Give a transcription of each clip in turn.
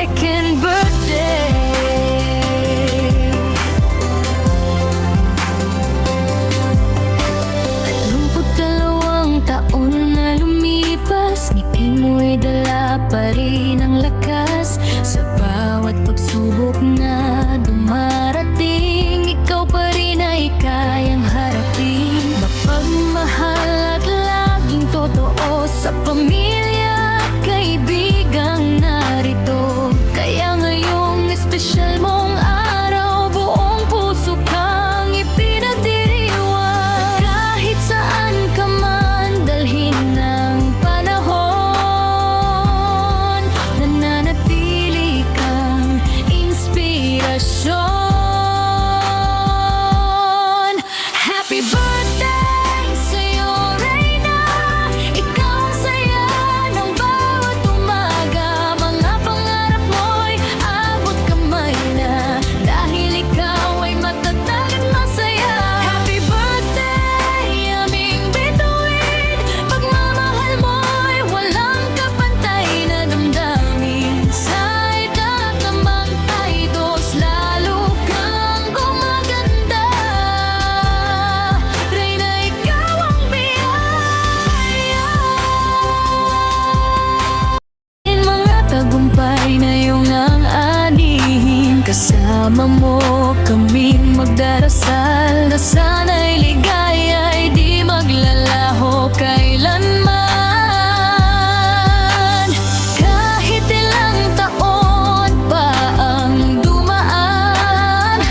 32nd birthday. Taon na lumipas, ngiti mo'y dala pa rin ang lakas. Sa bawat pagsubok na dumarating, ikaw pa rin ay kayang harapin. Mapagmahal at laging totoo sa pamilya at kaibigang narito. Kaya ngayong espesyal mong araw, buong puso kang ipinagdiriwang. Kahit saan ka man dalhin ng panahon, nananatili kang inspirasyon. Happy birthday sa'yo, Reyna. Ikaw ang saya ng bawat umaga. Mga pangarap mo'y abot kamay na, dahil ikaw ay matatag at masaya. Happy birthday, aming bituin. Pagmamahal mo'y walang kapantay na damdamin. Sa edad namang taydos, lalo kang gumaganda. Reyna, ikaw ang biyaya. Mga tagumpay na iyong ang anihin, kasama mo kaming magdarasal na sana'y ligaya ay di maglalaho kailanman. Kahit ilang taon pa ang dumaan,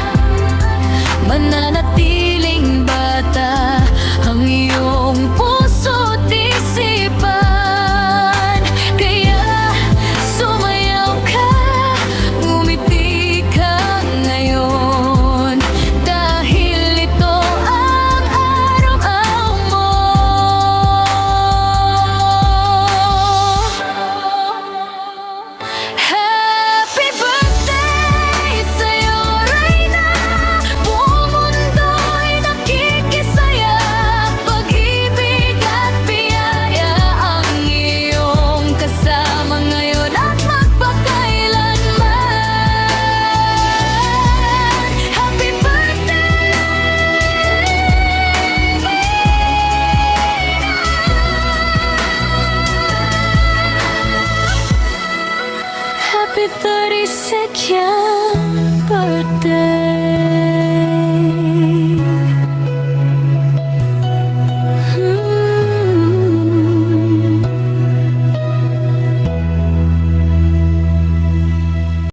mananatiling bata ang iyong puso't isipan. Kaya sumayaw ka, ngumiti ka ngayon, dahil ito ang araw mo. Happy birthday sa'yo, Reyna. Buong mundo'y nakikisaya. Pag-ibig at biyaya ang iyong kasama ngayon at magpakailanman. Happy birthday! Happy 32nd birthday.